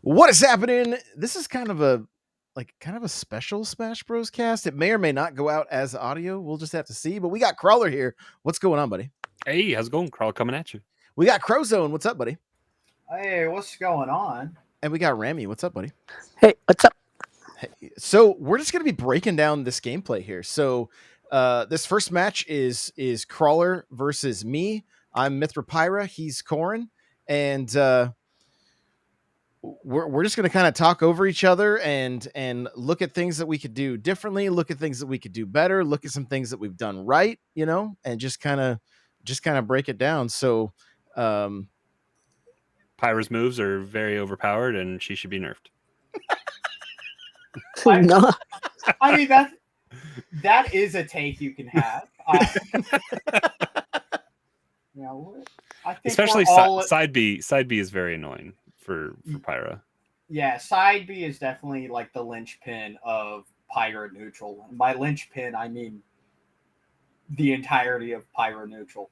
What is happening? This is kind of a special Smash Bros cast. It may or may not go out as audio. We'll just have to see. But we got Crawlr here. What's going on, buddy? Hey, how's it going? Crawlr coming at you. We got Crozone. What's up, buddy? Hey, what's going on? And we got Ramie. What's up, buddy? Hey, what's up? Hey, so we're just gonna be breaking down this gameplay here. So this first match is Crawlr versus me. I'm Mithra Pyra. He's Corin, and we're just going to kind of talk over each other and look at things that we could do differently, look at things that we could do better, look at some things that we've done right, and just kind of break it down. So Pyra's moves are very overpowered and she should be nerfed. No, I mean that is a take you can have. I think especially all... side B. Side B is very annoying for Pyra. Yeah, side B is definitely like the linchpin of Pyra neutral. And by linchpin, I mean the entirety of Pyra neutral.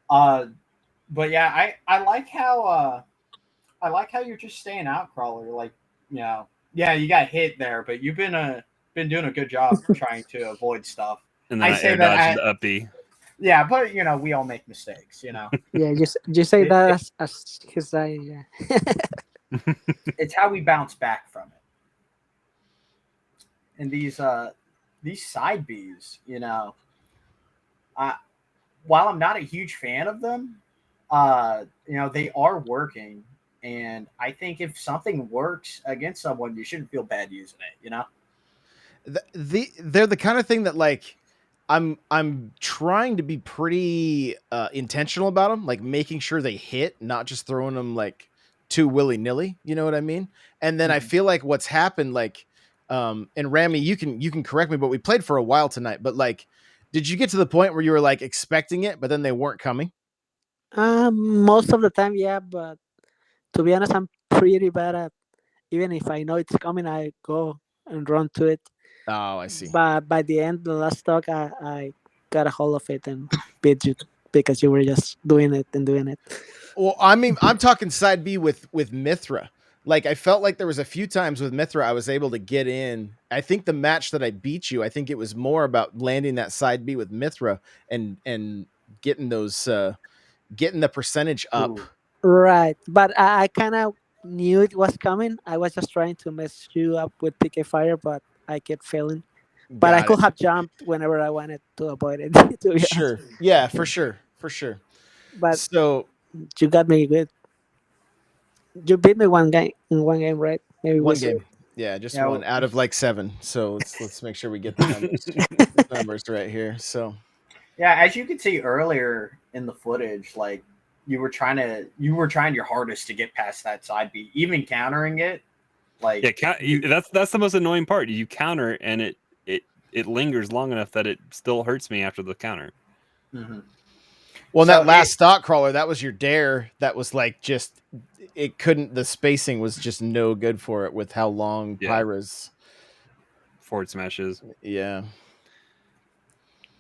But yeah, I like how you're just staying out, Crawlr. Like, yeah, you got hit there, but you've been doing a good job trying to avoid stuff. And then I say that up B. Yeah, but we all make mistakes, Yeah, just say that as his side. Yeah. It's how we bounce back from it. And these side Bs, while I'm not a huge fan of them, they are working. And I think if something works against someone, you shouldn't feel bad using it, They're the kind of thing that, like, I'm trying to be pretty intentional about them, like making sure they hit, not just throwing them like too willy-nilly, you know what I mean? And then I feel like what's happened, like, and Ramie, you can correct me, but we played for a while tonight, but like, did you get to the point where you were like expecting it, but then they weren't coming? Most of the time, yeah, but to be honest, I'm pretty bad at, even if I know it's coming, I go and run to it. Oh, I see. But by the end, the last talk, I got a hold of it and beat you because you were just doing it. Well, I mean, I'm talking side B with Mithra. Like, I felt like there was a few times with Mithra I was able to get in. I think the match that I beat you, I think it was more about landing that side B with Mithra and getting those getting the percentage up. Right, but I kind of knew it was coming. I was just trying to mess you up with PK Fire, but I kept failing. But I could have jumped whenever I wanted to avoid it. To sure. Honest. Yeah, for sure. But so you got me good. You beat me in one game, right? Maybe one game. Yeah, just one out of like 7. So let's make sure we get the numbers right here. So yeah, as you can see earlier in the footage, like you were trying your hardest to get past that side B, even countering it. Like, yeah, that's the most annoying part. You counter and it lingers long enough that it still hurts me after the counter. Mm-hmm. Well, so that last stock Crawlr, that was your dare. That was like just the spacing was just no good for it with how long Pyra's forward smashes. Yeah.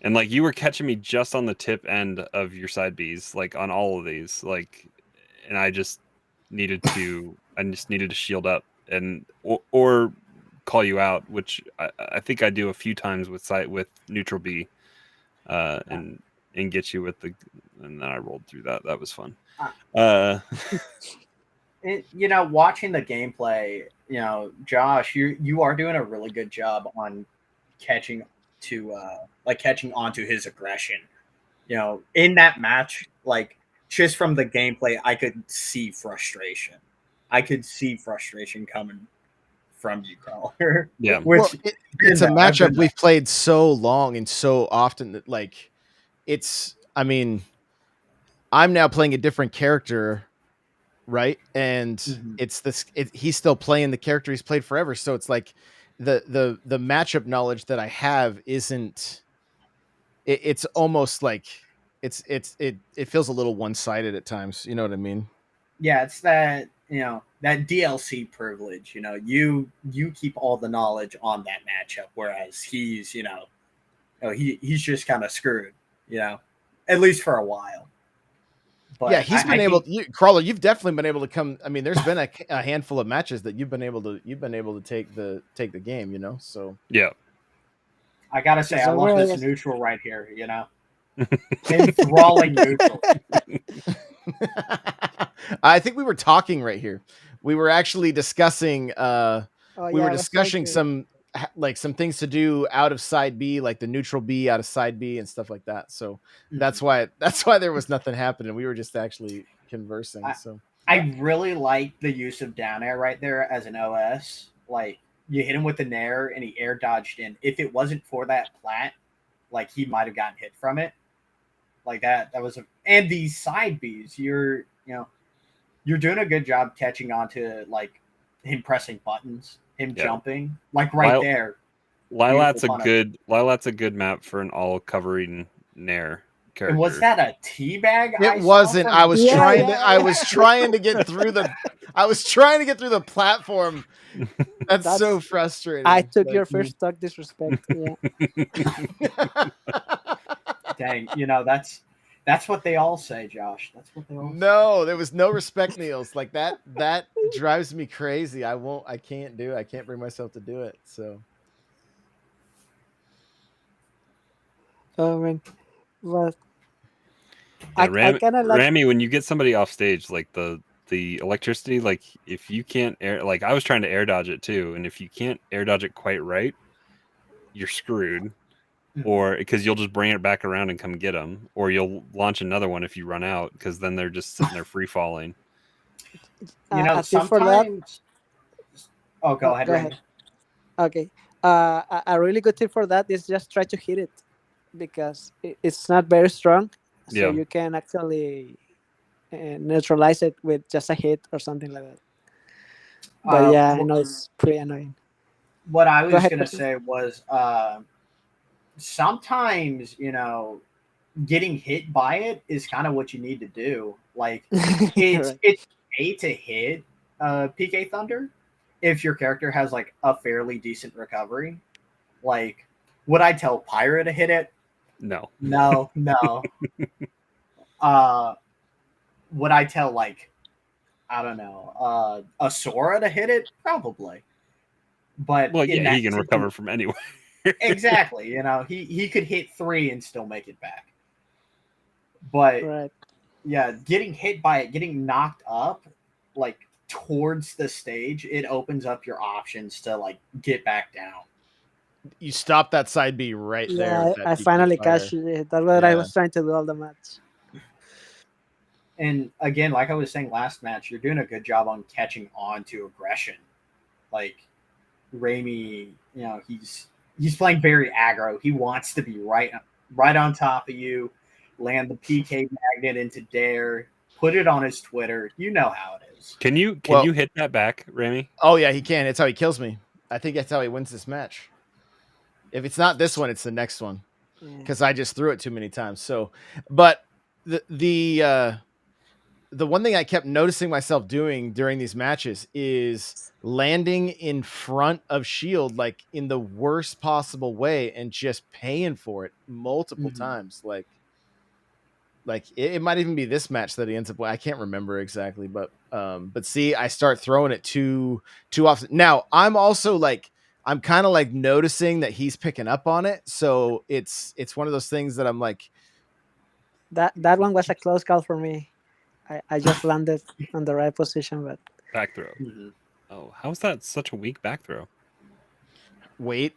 And like you were catching me just on the tip end of your side Bs, like on all of these, like, and I just needed to shield up and or call you out, which I think I do a few times with neutral B, and get you with and then I rolled through that. That was fun. Watching the gameplay, Josh, you are doing a really good job on catching onto his aggression. In that match, like just from the gameplay, I could see frustration. I could see frustration coming from you, Crawlr. Yeah. It's a matchup we've played so long and so often that, like, I mean, I'm now playing a different character, right? And he's still playing the character he's played forever. So it's like the matchup knowledge that I have isn't. It's almost like it feels a little one-sided at times. You know what I mean? Yeah, it's that that DLC privilege. You keep all the knowledge on that matchup, whereas he's he's just kind of screwed. At least for a while. But yeah, he's been able. think, Crawlr, you've definitely been able to come. I mean, there's been a handful of matches that you've been able to take the game. You know, so Yeah. I gotta say, Because I love this was... neutral right here. You know, enthralling neutral. I think we were talking right here. We were actually discussing. We were I was trying discussing to... some things to do out of side B, like the neutral B out of side B and stuff like that. So that's why there was nothing happening. We were just actually conversing. So I really like the use of down air right there as an OS. Like you hit him with the nair and he air dodged in. If it wasn't for that plat, like he might have gotten hit from it. Like that was and these side Bs, you're doing a good job catching on to like him pressing buttons, him jumping, like right there. Lilat's a good map for an all covering nair character. And was that a teabag? It wasn't. I was trying to get through the platform. That's so frustrating. I took your first stock disrespect. Yeah. Dang, that's what they all say, Josh. That's what they all say. No, there was no respect meals. Like that drives me crazy. I can't do it. I can't bring myself to do it. So Oh man. But yeah, Ramie, when you get somebody off stage, like the electricity, like if you can't air, like I was trying to air dodge it too, and if you can't air dodge it quite right, you're screwed. Or because you'll just bring it back around and come get them, or you'll launch another one if you run out, because then they're just sitting there free falling. Sometimes. Oh, go ahead. Okay. A really good tip for that is just try to hit it, because it's not very strong, so you can actually neutralize it with just a hit or something like that. But I know it's pretty annoying. What I was going to say was sometimes, getting hit by it is kind of what you need to do. Like it's okay to hit PK Thunder if your character has like a fairly decent recovery. Like, would I tell Pyra to hit it? No. Would I tell like, I don't know, a Sora to hit it? Probably. But he can recover from anywhere. Exactly. He could hit 3 and still make it back. But getting hit by it, getting knocked up like towards the stage, it opens up your options to like get back down. You stop that side B right there. I finally catch it. That's what I was trying to do all the match. And again, like I was saying last match, you're doing a good job on catching on to aggression. Like Ramie, he's playing very aggro. He wants to be right on top of you, land the PK magnet into Dare, put it on his Twitter. You know how it is. Can you hit that back, Ramie? Oh yeah, he can. It's how he kills me. I think that's how he wins this match. If it's not this one, it's the next one, because I just threw it too many times. So, but the one thing I kept noticing myself doing during these matches is landing in front of shield, like in the worst possible way, and just paying for it multiple times. Like it might even be this match that he ends up. I can't remember exactly, but see, I start throwing it too often. Now I'm also like, I'm kind of like noticing that he's picking up on it. So it's one of those things that I'm like, that one was a close call for me. I just landed on the right position, but back throw. Oh, how is that such a weak back throw? Wait.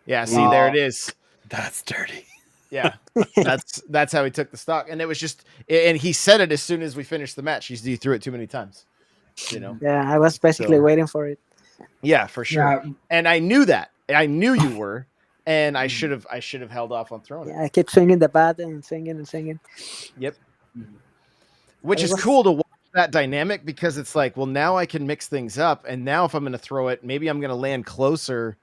Yeah, see, there it is. That's dirty. Yeah. That's how he took the stock. And it was just, and he said it as soon as we finished the match. He threw it too many times. Yeah, I was basically waiting for it. Yeah, for sure. Yeah. And I knew that. I knew you were, and I should have held off on throwing it. I kept swinging the bat and swinging. Yep. Which is cool to watch that dynamic, because it's like, well, now I can mix things up, and now if I'm going to throw it, maybe I'm going to land closer,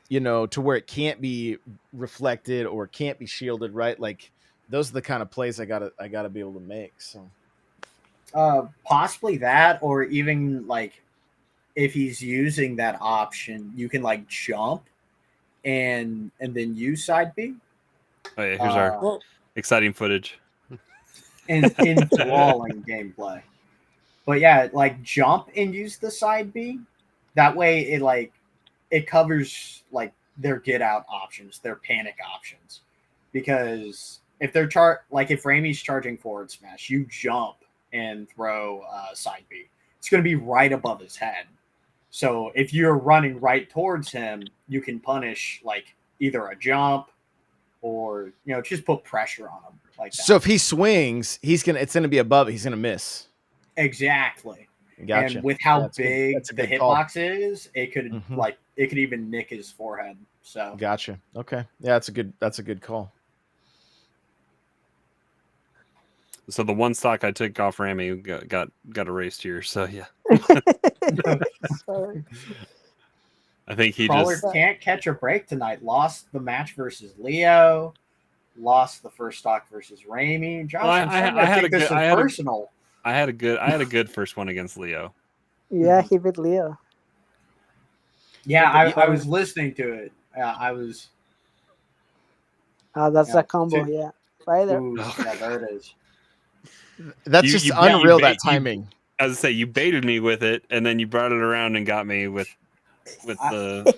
to where it can't be reflected or can't be shielded, right? Like those are the kind of plays I gotta be able to make. So possibly that, or even like if he's using that option, you can like jump and then use side B. Oh yeah, here's our exciting footage. enthralling gameplay. But yeah, like jump and use the side B. That way, it covers like their get out options, their panic options. Because if they're if Ramie's charging forward smash, you jump and throw side B. It's going to be right above his head. So if you're running right towards him, you can punish like either a jump or just put pressure on him like that. So if he swings, it's gonna be above it. He's gonna miss. Exactly. Gotcha. And with how That's big a the good call. hitbox is, it could Mhm. it could even nick his forehead. So Gotcha. Okay. Yeah, that's a good call. So the one stock I took off Ramie got erased here. So yeah, Sorry. I think he Crawlr just can't catch a break tonight. Lost the match versus Leo. Lost the first stock versus Ramie. Josh, Well, I'm starting to think this is personal. I had a good first one against Leo. Yeah, he beat Leo. Yeah, I was listening to it. I was. Oh, that's Yeah, a combo. Yeah, right there. Ooh, yeah, there it is. That's You- just you- unreal. you That bait- you- timing. As I say, you baited me with it, and then you brought it around and got me with the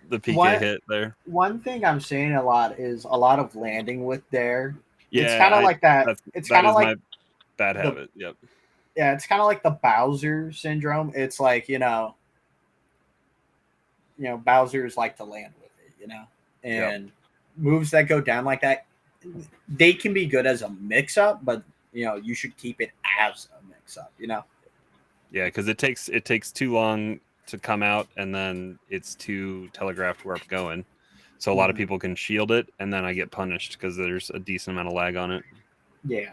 PK hit there. One thing I'm seeing a lot is a lot of landing with Dare. Yeah, it's kind of like that. It's that kind of is like my bad habit. Yep. yeah, it's kind of like the Bowser syndrome. It's like Bowser's like to land with it, and moves that go down like that, they can be good as a mix-up, but you should keep it as a mix-up. Yeah, because it takes too long to come out, and then it's too telegraphed where I'm going. So a lot of people can shield it, and then I get punished because there's a decent amount of lag on it. Yeah.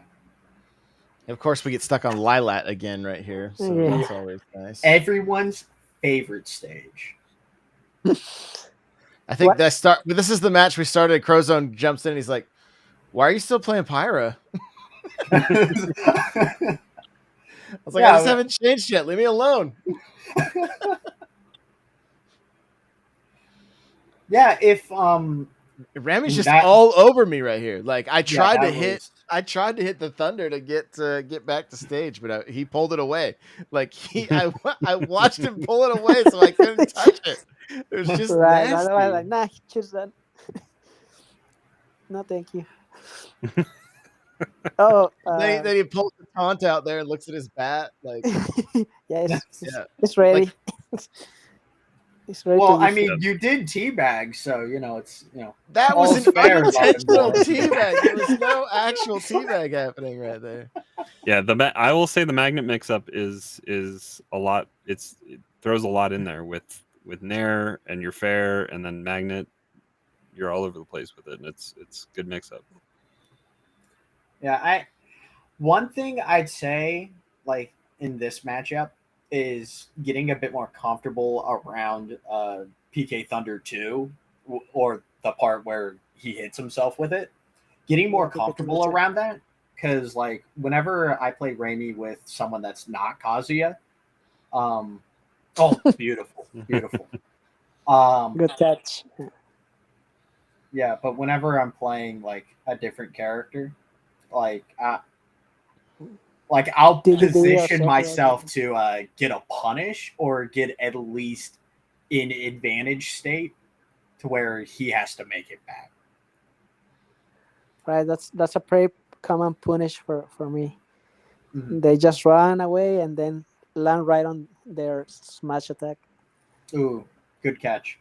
Of course, we get stuck on Lilat again right here, so Yeah. that's always nice. Everyone's favorite stage. I think this is the match we started. Crozone jumps in and he's like, "Why are you still playing Pyra?" I was like, "I just haven't changed yet. Leave me alone." Yeah, if Ramie's just all over me right here. Like I tried to hit the thunder to get back to stage, but he pulled it away. Like I watched him pull it away, so I couldn't touch it. It was just right. nasty. I was like, nah, choose that. No, thank you. Oh, then he pulls the taunt out there and looks at his bat. Like, it's ready. Like, it's ready. Well, I mean, you did teabag, so it's that was an fair unintentional teabag. There was no actual teabag happening right there. Yeah, I will say the magnet mix-up is a lot. It throws a lot in there with Nair and your fair, and then magnet. You're all over the place with it, and it's good mix-up. Yeah, one thing I'd say, like in this matchup, is getting a bit more comfortable around PK Thunder 2, or the part where he hits himself with it. Getting more comfortable around that, because like whenever I play Ramie with someone that's not Kazuya, beautiful. Good catch. Yeah, but whenever I'm playing like a different character, like I'll position myself to get a punish or get at least in advantage state to where he has to make it back. Right, that's a pretty common punish for me. Mm-hmm. They just run away and then land right on their smash attack. Ooh, good catch.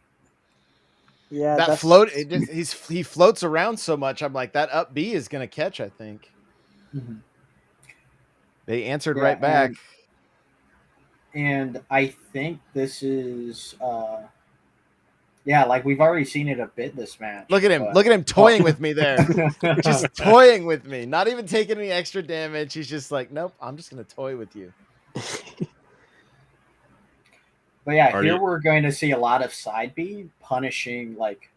Yeah, that float. He floats around so much. I'm like, that up B is gonna catch. I think. Mm-hmm. They answered right back. And I think this is, like we've already seen it a bit this match. Look at him! Look at him toying with me there. Just toying with me, not even taking any extra damage. He's just like, nope, I'm just gonna toy with you. But yeah, here we're going to see a lot of side B punishing like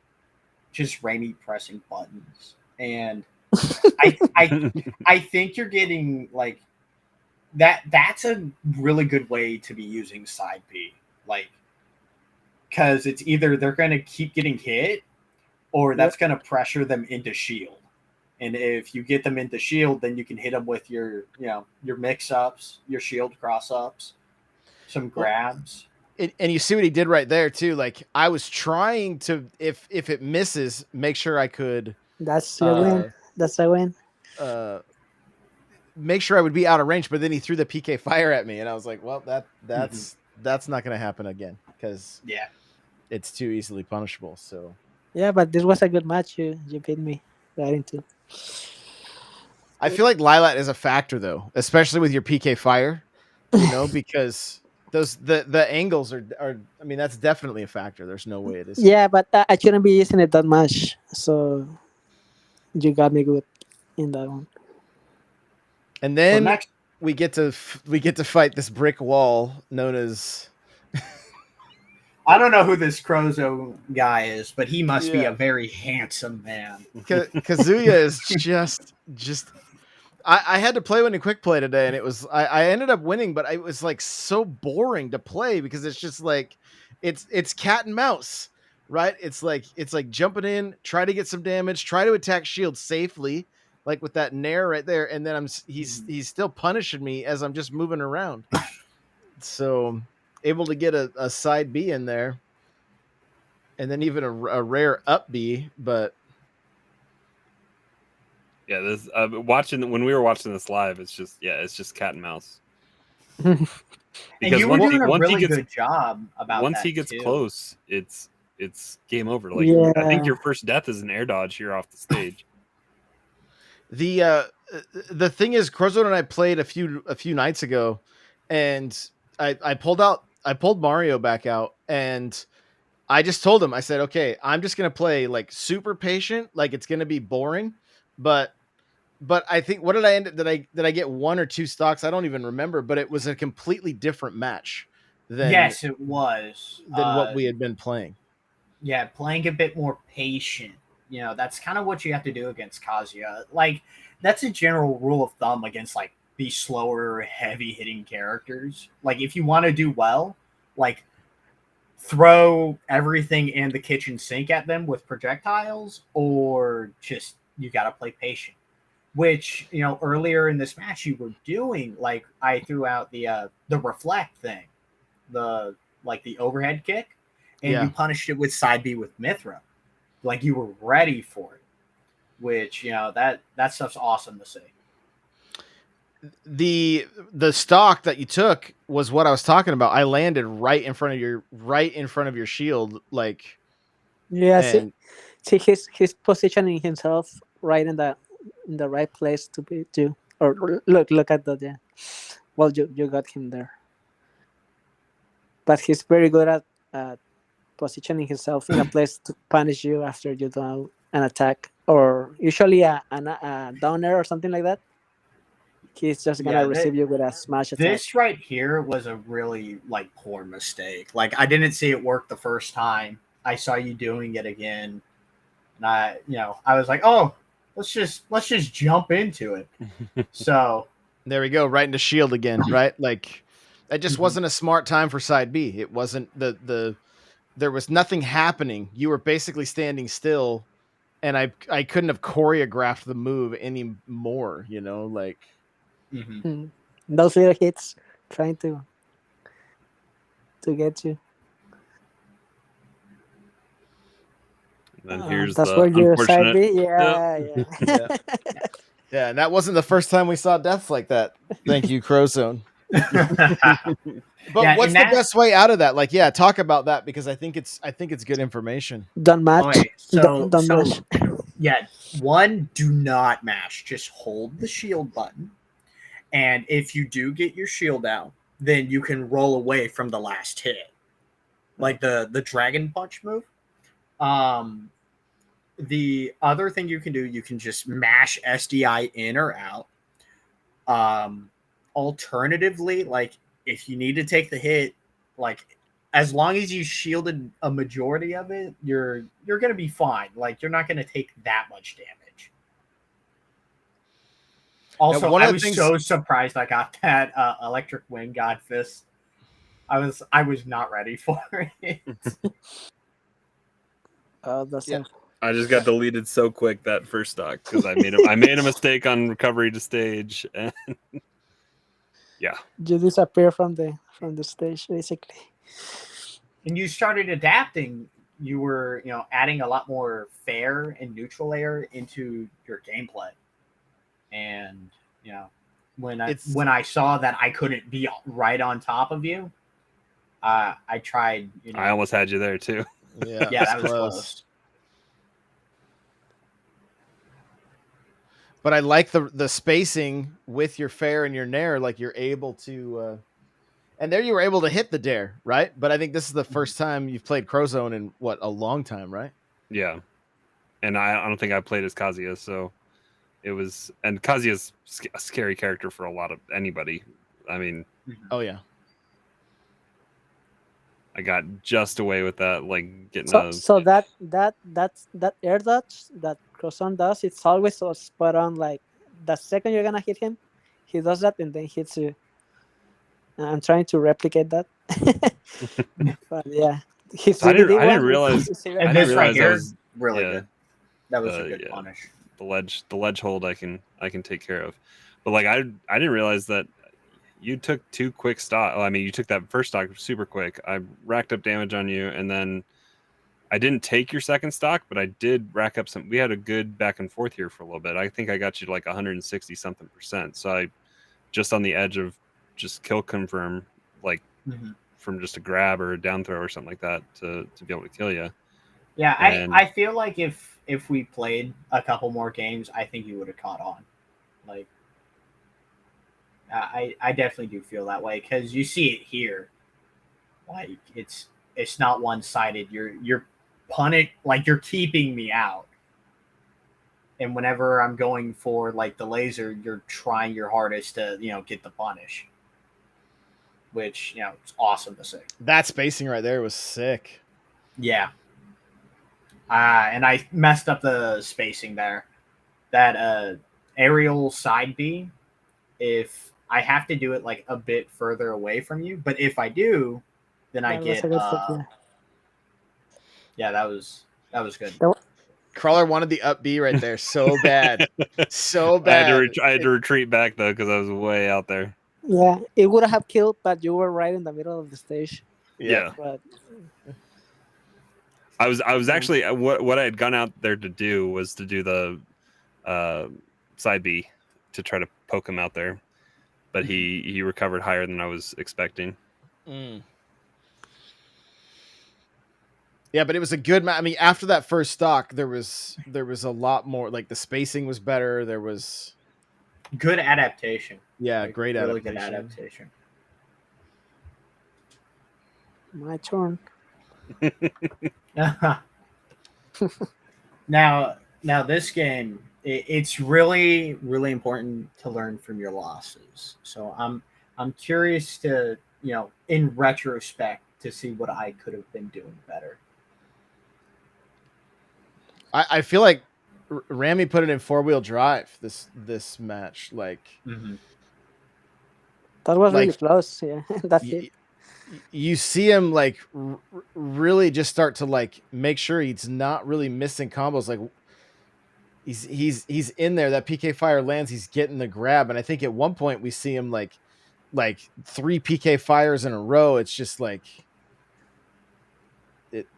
just Ramie pressing buttons, and I think you're getting like that. That's a really good way to be using side B, like because it's either they're going to keep getting hit, or that's going to pressure them into shield, And if you get them into shield, then you can hit them with your your mix ups, your shield cross ups, some grabs. And you see what he did right there too. Like I was trying to, if it misses, make sure I could That's a win. That's a win. Make sure I would be out of range. But then he threw the PK fire at me, and I was like, well, that's not going to happen again because it's too easily punishable. So yeah, but this was a good match. You beat me right into. I feel like Lilat is a factor though, especially with your PK fire. You know, because those the angles are. I mean, that's definitely a factor. There's no way it is. Yeah, but I shouldn't be using it that much. So you got me good in that one. And then we get to fight this brick wall known as. I don't know who this Crozone guy is, but he must be a very handsome man. Kazuya is just. I had to play one in quick play today, and it was I ended up winning, but it was like so boring to play because it's just like it's cat and mouse, right? It's like jumping in, try to get some damage, try to attack shield safely, like with that nair right there, and then he's still punishing me as I'm just moving around. So able to get a side B in there, and then even a rare up B, but. Yeah, this when we were watching this live, it's just cat and mouse. Because and you were doing a really good job about once that he gets too. close, it's game over. Like I think your first death is an air dodge here off the stage. The thing is, Crozone and I played a few nights ago, and I pulled Mario back out, and I just told him, I said, okay, I'm just gonna play like super patient, like it's gonna be boring, but I think what did I end up? Did I get one or two stocks? I don't even remember, but it was a completely different match than yes, it was than what we had been playing. Yeah, playing a bit more patient. You know, that's kind of what you have to do against Kazuya. Like that's a general rule of thumb against like these slower, heavy hitting characters. Like if you want to do well, like throw everything in the kitchen sink at them with projectiles, or just you got to play patient. Which earlier in this match you were doing. Like I threw out the reflect thing, the overhead kick, and you punished it with side B with Mithra. Like you were ready for it, which that stuff's awesome to see. The stock that you took was what I was talking about. I landed right in front of your shield, like see he's positioning himself right in the right place to be to. Or look at that. Well, you got him there, but he's very good at positioning himself in a place to punish you after you do an attack, or usually a downer or something like that. He's just gonna receive you with a smash attack. This right here was a really poor mistake. Like I didn't see it work the first time. I saw you doing it again, and I was like, oh, let's just jump into it. So there we go, right into shield again, right? Like that just wasn't a smart time for side B. It wasn't there was nothing happening. You were basically standing still, and I couldn't have choreographed the move any more, like those little hits trying to get you. And then here's that's the where your side unfortunate. B. Yeah. Yeah, and that wasn't the first time we saw deaths like that. Thank you, Crozone. But what's the best way out of that? Like, talk about that, because I think it's good information. Don't match. Okay, so mash. Yeah, one, do not mash. Just hold the shield button, and if you do get your shield out, then you can roll away from the last hit, like the dragon punch move. The other thing you can do, you can just mash SDI in or out. Alternatively, like if you need to take the hit, like as long as you shielded a majority of it, you're gonna be fine. Like you're not gonna take that much damage. Also, I was so surprised I got that electric wing god fist. I was not ready for it. That's I just got deleted so quick that first stock because I made a mistake on recovery to stage, and yeah, You disappear from the stage basically. And you started adapting. You were, adding a lot more fair and neutral layer into your gameplay. And when I saw that I couldn't be right on top of you, I tried. I almost had you there too. Yeah, Yeah, that was close. But I like the spacing with your fair and your nair. Like you're able to, and there you were able to hit the dare, right? But I think this is the first time you've played Crozone in what, a long time, right? Yeah, and I don't think I played as Kazuya, so it was. And Kazuya's a scary character for a lot of anybody. I mean, oh yeah, I got just away with that, like getting So that air dodge that Crozone does, it's always so spot on. Like the second you're gonna hit him, he does that and then hits you. I'm trying to replicate that, but yeah, his So I CBD didn't one. realize. And I this didn't right realize here, that was really yeah, good. That was a good yeah. punish. The ledge hold I can take care of, but like I didn't realize that you took 2 quick stock. I mean, you took that first stock super quick. I racked up damage on you, and then I didn't take your second stock, but I did rack up some. We had a good back and forth here for a little bit. I think I got you to like 160 something %. So I just on the edge of just kill confirm, like from just a grab or a down throw or something like that to be able to kill you. Yeah, And I feel like if we played a couple more games, I think you would have caught on. Like, I definitely do feel that way because you see it here. Like it's not one sided. You're punting, like you're keeping me out. And whenever I'm going for like the laser, you're trying your hardest to get the punish, which it's awesome to see. that spacing right there was sick. Yeah. And I messed up the spacing there. That aerial side B, if I have to do it like a bit further away from you, but if I do, then I get yeah, that was good. Crawlr wanted the up B right there so bad. So bad. I had to retreat back though because I was way out there. Yeah, it would have killed, but you were right in the middle of the stage. Yeah. But I was actually what I had gone out there to do was to do the side B to try to poke him out there, but he recovered higher than I was expecting. Yeah, but it was a good match. I mean, after that first stock, there was a lot more. Like the spacing was better. There was good adaptation. Yeah, like, great really adaptation. Good adaptation. My turn. Now this game, it's really important to learn from your losses. So I'm curious to in retrospect to see what I could have been doing better. I feel like Ramie put it in 4-wheel drive this match. Like that was really close. Yeah, that's it. You see him like really just start to like make sure he's not really missing combos. Like he's in there. That PK fire lands. He's getting the grab, and I think at one point we see him like 3 PK fires in a row. It's just like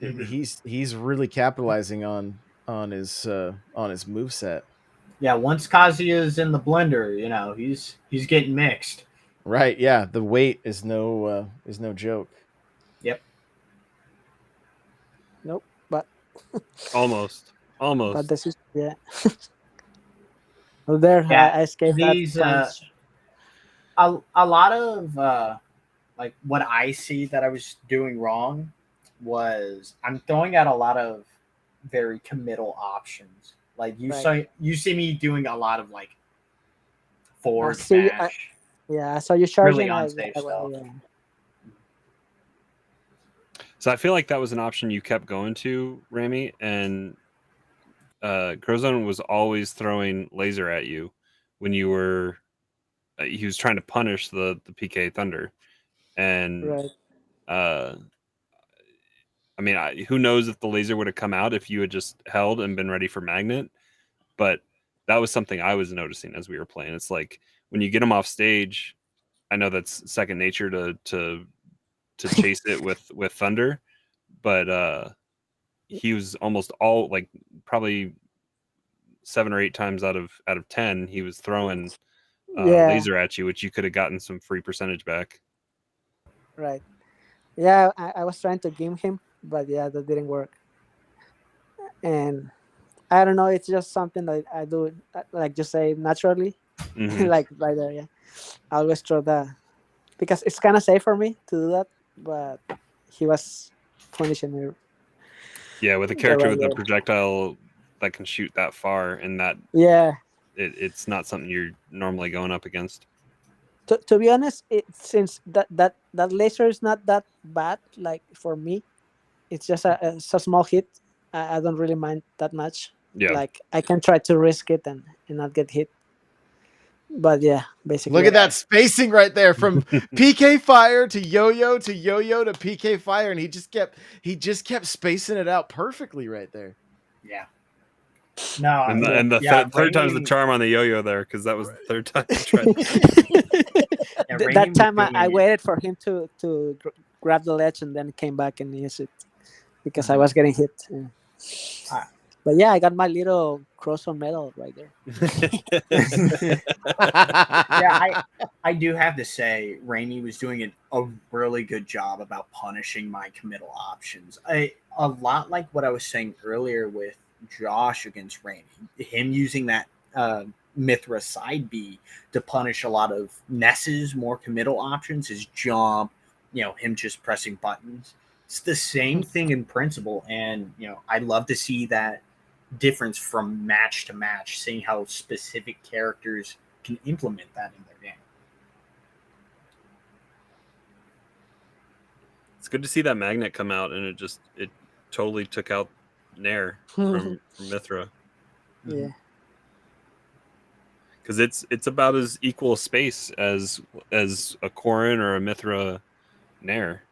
he's really capitalizing on his moveset. Yeah, once Kazuya's in the blender, he's getting mixed. Right, yeah, the weight is no joke. Yep. Nope, but almost. But this is well, there I escaped these, that. A lot of like what I see that I was doing wrong was I'm throwing out a lot of very committal options. Like you see me doing a lot of like forward smash. Yeah, so you're charging really unsafe stuff. So I feel like that was an option you kept going to, Ramie, and Crozone was always throwing laser at you when you were. He was trying to punish the PK Thunder, and I mean, who knows if the laser would have come out if you had just held and been ready for magnet. But that was something I was noticing as we were playing. It's like when you get him off stage, I know that's second nature to chase it with thunder, but he was almost all like probably 7 or 8 times out of 10 he was throwing laser at you, which you could have gotten some free percentage back. Right. Yeah, I was trying to game him, but yeah, that didn't work. And I don't know, it's just something that I do, like just say naturally, like right there. Yeah, I always throw that because it's kind of safe for me to do that. But he was punishing me. Yeah, with a character with a projectile that can shoot that far, and that it's not something you're normally going up against. To be honest, since that laser is not that bad, like for me, it's just a small hit. I don't really mind that much. Yeah, like I can try to risk it and not get hit. But yeah, basically. Look at that spacing right there from PK Fire to Yo-Yo to Yo-Yo to PK Fire, and he just kept spacing it out perfectly right there. Yeah. No, and the third time's the charm on the Yo-Yo there, because that was the third time he tried. That time I waited for him to grab the ledge and then came back and used it because I was getting hit. Yeah. But yeah, I got my little Crozone medal right there. Yeah, I do have to say, Ramie was doing a really good job about punishing my committal options. A lot like what I was saying earlier with Josh against Ramie, him using that Mithra side B to punish a lot of Ness's more committal options, his jump, him just pressing buttons. It's the same thing in principle, and I love to see that difference from match to match, seeing how specific characters can implement that in their game. It's good to see that magnet come out, and it totally took out Nair from Mithra. Yeah, because it's about as equal a space as a Corrin or a Mithra Nair.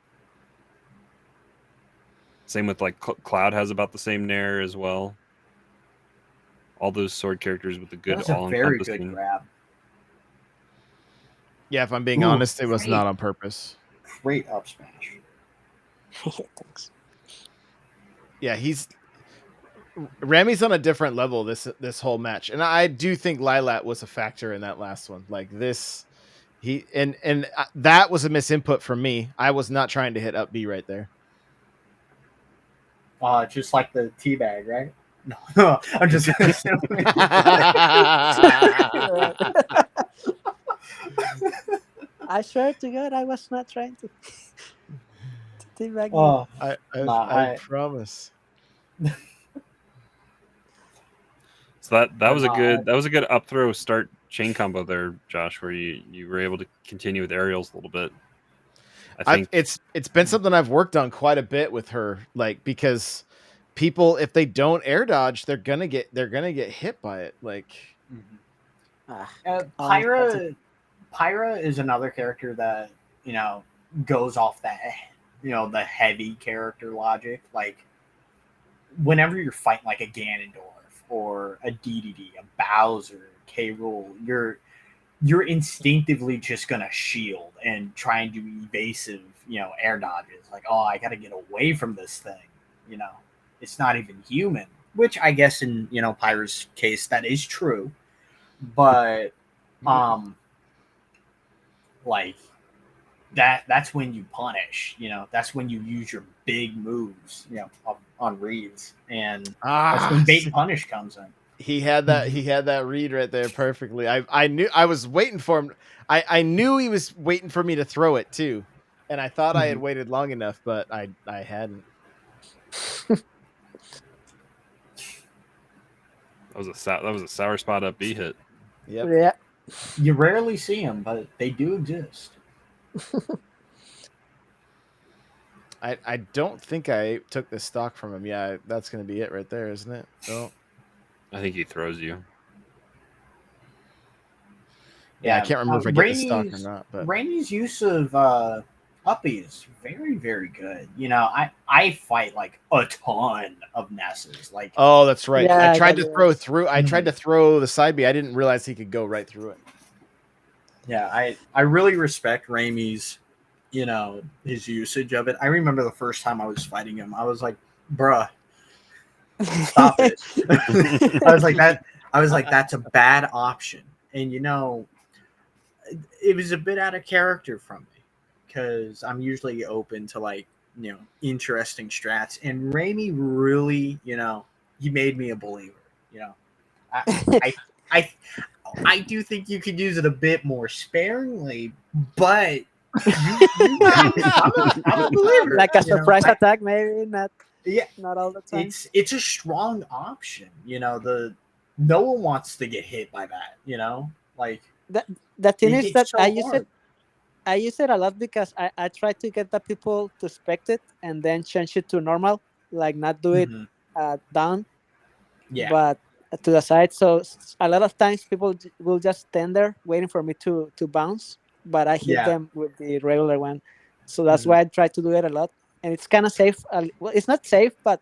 Same with like Cloud has about the same Nair as well. All those sword characters with the good all-encompassing. Very good grab. Yeah, if I'm being honest, it was not on purpose. Great up smash. Thanks. Yeah, Ramie's on a different level this whole match, and I do think Lilat was a factor in that last one. Like this, that was a misinput from me. I was not trying to hit up B right there. Just like the teabag, right? No, I'm just I swear to God, I was not trying to teabag. Oh, I promise. So that was a good up throw start chain combo there, Josh, where you were able to continue with aerials a little bit. I think it's been something I've worked on quite a bit with her, like because people, if they don't air dodge, they're gonna get hit by it. Like Pyra is another character that goes off that the heavy character logic. Like whenever you're fighting like a Ganondorf or a DDD, a Bowser, K. Rool, you're instinctively just gonna shield and try and do evasive, air dodges. Like, oh, I gotta get away from this thing. It's not even human. Which I guess in Pyra's case that is true, but like that's when you punish. That's when you use your big moves. On reads, and that's when bait and punish comes in. He had that read right there perfectly. I knew I was waiting for him. I knew he was waiting for me to throw it too, and I thought I had waited long enough, but I hadn't. That was a sour spot up B hit. Yep. Yeah. You rarely see them, but they do exist. I don't think I took the stock from him. Yeah, that's going to be it right there, isn't it? Oh. I think he throws you. Yeah, I can't remember if I get the stock or not. But Ramie's use of Uppy is very, very good. You know, I fight like a ton of Nesses. Like, Oh, that's right. Yeah, I tried to that's throw right. through. I tried to throw the side B. I didn't realize he could go right through it. yeah, I really respect Ramie's, you know, his usage of it. I remember the first time I was fighting him, I was like, bruh, stop it. I was like that. I was like, that's a bad option. And you know, it was a bit out of character from me because I'm usually open to like, you know, interesting strats. And Ramie really, you know, he made me a believer. You know, I I I, I do think you could use it a bit more sparingly, but I'm a believer. Like a You know, surprise attack, maybe yeah, not all the time. it's a strong option. You know, no one wants to get hit by that. You know, like The the thing is it's that so hard. I use it a lot because I try to get the people to expect it and then change it to normal, like not do it Mhm. down, Yeah, but to the side. So a lot of times people will just stand there waiting for me to bounce, but I hit yeah. them with the regular one. So that's Mhm. why I try to do it a lot, and it's kind of safe. Well, it's not safe, but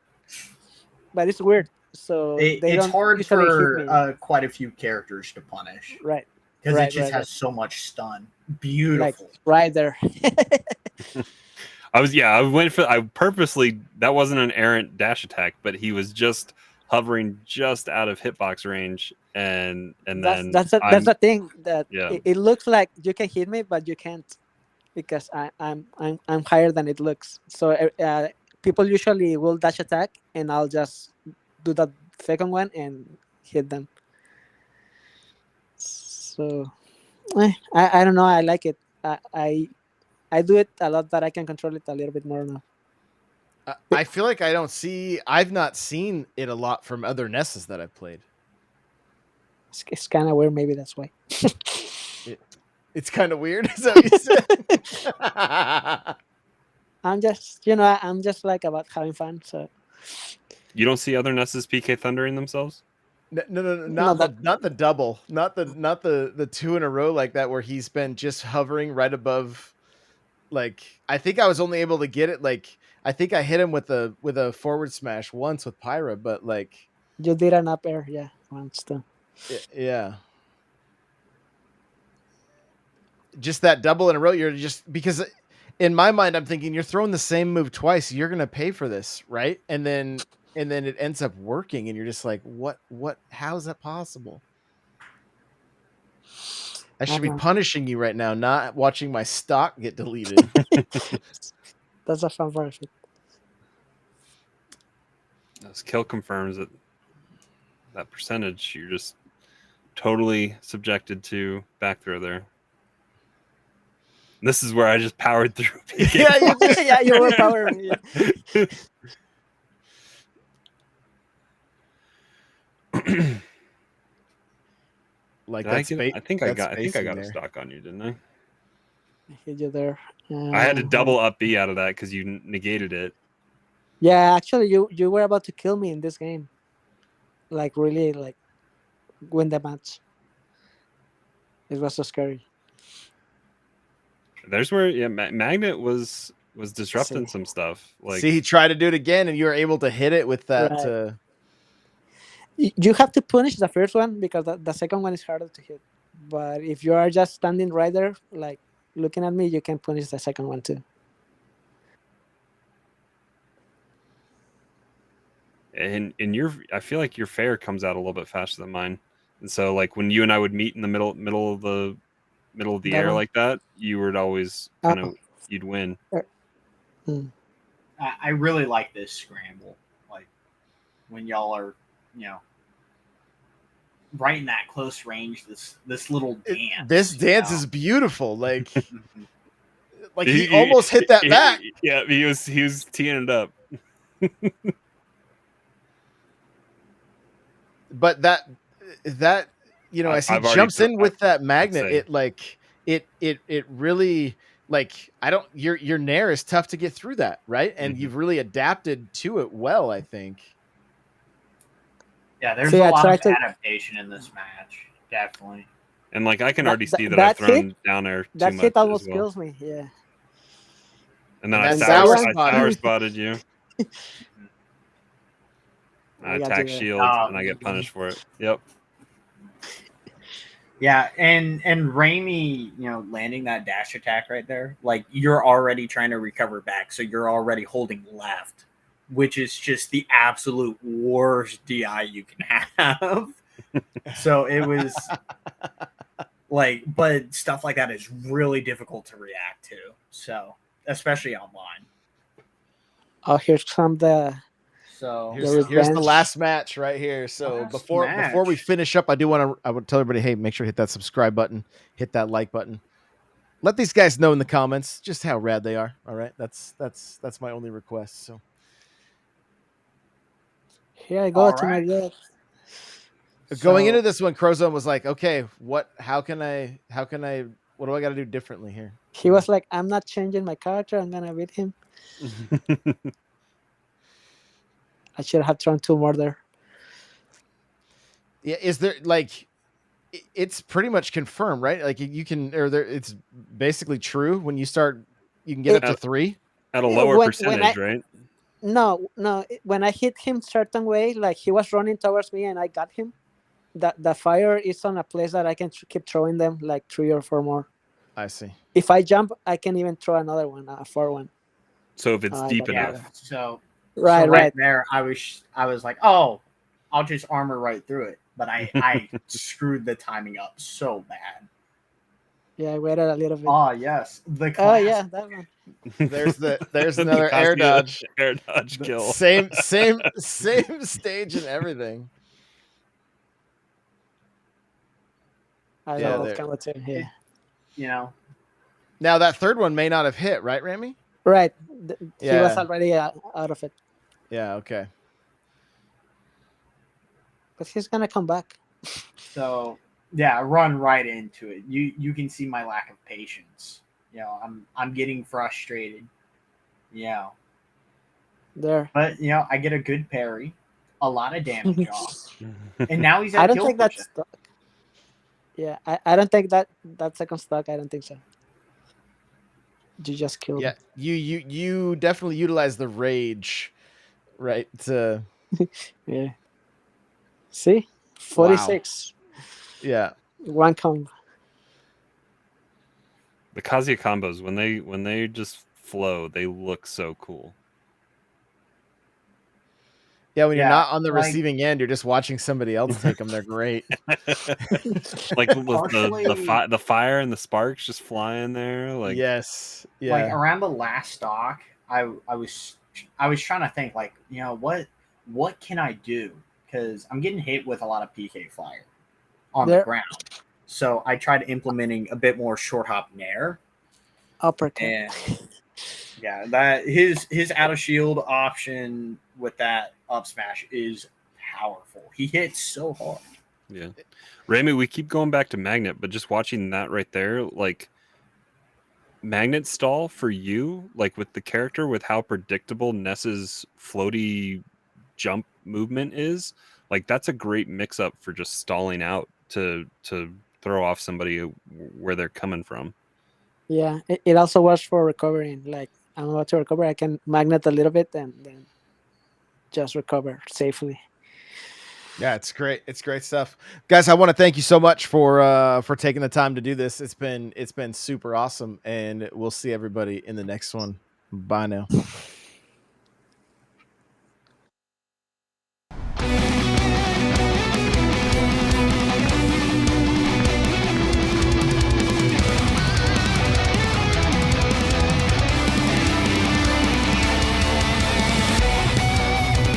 it's weird. So they It's don't hard usually hit for me. quite a few characters to punish Right, because it right, just right, right. has so much stun. Like Beautiful. right there. I purposely, that wasn't an errant dash attack, but he was just hovering just out of hitbox range, and That's then that's the thing that yeah. it looks like you can hit me, but you can't because I'm higher than it looks. So people usually will dash attack, and I'll just do that second one and hit them. So I don't know. I like it. I do it a lot that I can control it a little bit more now. I feel like I've not seen it a lot from other Nesses that I've played. It's kind of weird. Maybe that's why. It's kind of weird. Is that what you said? I'm just like about having fun. So You don't see other Nesses PK thundering themselves? No, no, that not the double, not the two in a row like that where he's been just hovering right above. Like I think I was only able to get it. Like I think I hit him with a forward smash once with Pyra, but like you did an up air, yeah, once too. yeah, just that double in a row. You're just because in my mind I'm thinking you're throwing the same move twice. You're gonna pay for this, right? And then it ends up working, and you're just like, what? How is that possible? I I should don't be know. punishing you right now, not watching my stock get deleted. That's a fun part of it. This kill confirms that percentage. You're just totally subjected to back throw there. This is where I just powered through. PK Yeah, you just Yeah, you overpower me. like Did I that get? space. I think That I think I spacing got a there. stock on you, didn't I? I hit you there. I had to double up B out of that because you negated it. Yeah, actually, you were about to kill me in this game. Like really, like win the match. It was so scary. There's where Magnet was disrupting See, some stuff. Like See, he tried to do it again, and you were able to hit it with that. right. You have to punish the first one because the second one is harder to hit. But if you are just standing right there, like looking at me, you can punish the second one too. and in your, I feel like your fair comes out a little bit faster than mine. And so like when you and I would meet in the middle of the That air one. like that, you would always kind of, Oh. you'd win. Mm. I really like this scramble. Like when y'all are, you know, right in that close range. This little dance. This dance you know? is beautiful. Like Mhm. he almost hit that back. Yeah, he was teeing it up. But that as he I've already jumps in with that magnet, say. it really I don't your nair is tough to get through that, right? And Mhm. you've really adapted to it well, I think. Yeah, there's See, a I lot try of to adaptation in this match. Definitely. And like I can that already see that I've that hit thrown down there too that much hit as almost well. kills me. Yeah. And then And I that's sour, sour spotted. sour spotted you. I I got attack you there. shield and I get punished for it. Yep. Yeah, and Ramie, landing that dash attack right there, like you're already trying to recover back, so you're already holding left, which is just the absolute worst DI you can have. So it was like, but stuff like that is really difficult to react to. So especially online. Oh, here's some the So Here's the revenge. last match right here. So Last before we match. finish up, I would tell everybody, hey, make sure to hit that subscribe button, hit that like button. Let these guys know in the comments just how rad they are. All right, that's my only request. So Here I go All to my right. good. going So- into this one, Crozone was like, okay, what do I got to do differently here? He was like, I'm not changing my character. I'm gonna beat him. I should have thrown 2 more there. Yeah, is there like it's pretty much confirmed, right? Like you can, or there, it's basically true when you start, you can get up to 3. At a lower When percentage, right? No, when I hit him certain way, like he was running towards me and I got him. The fire is on a place that I can keep throwing them like 3 or 4 more. I see. If I jump, I can even throw another one, a 4 one. So if it's deep Yeah. enough. So Right, so right. there, I was like, oh, I'll just armor right through it, but I screwed the timing up so bad. Yeah, I waited a little bit. Oh yes, the Oh class. yeah, that one. There's another air dodge. Air dodge kill. Same stage and everything. I Yeah, know there- that kind of thing. Yeah. You know, Now that third one may not have hit, right, Ramie? Right. He was Yeah. already out of it, Yeah. Okay. but he's gonna come back. so yeah, run right into it. You can see my lack of patience. I'm getting frustrated. There. But I get a good parry, a lot of damage off, and now he's at I don't kill think that's position. stuck. Yeah, I don't think that second stuck. I don't think so. You just killed Yeah. him. You definitely utilize the rage, right? To Yeah. See, 46. yeah. One combo. The Kazuya combos, when they just flow, they look so cool. Yeah, when you're Yeah, not on the like- receiving end, you're just watching somebody else take them. They're great. Like with Partially- the fire and the sparks just flying there. Like Yes. Yeah. Like around the last stock, I was trying to think like, what can I do? Because I'm getting hit with a lot of PK fire on the There- ground. So I tried implementing a bit more short hop nair. Uppercut. And yeah, that his out of shield option with that up smash is powerful. He hits so hard. yeah. Ramie, we keep going back to Magnet, but just watching that right there, like Magnet stall for you, like with the character, with how predictable Ness's floaty jump movement is, like that's a great mix up for just stalling out to throw off somebody where they're coming from. Yeah, it also works for recovering. Like I'm about to recover, I can magnet a little bit and then just recover safely. Yeah, it's great. It's great stuff, guys. I want to thank you so much for taking the time to do this. It's been super awesome, and we'll see everybody in the next one. Bye now.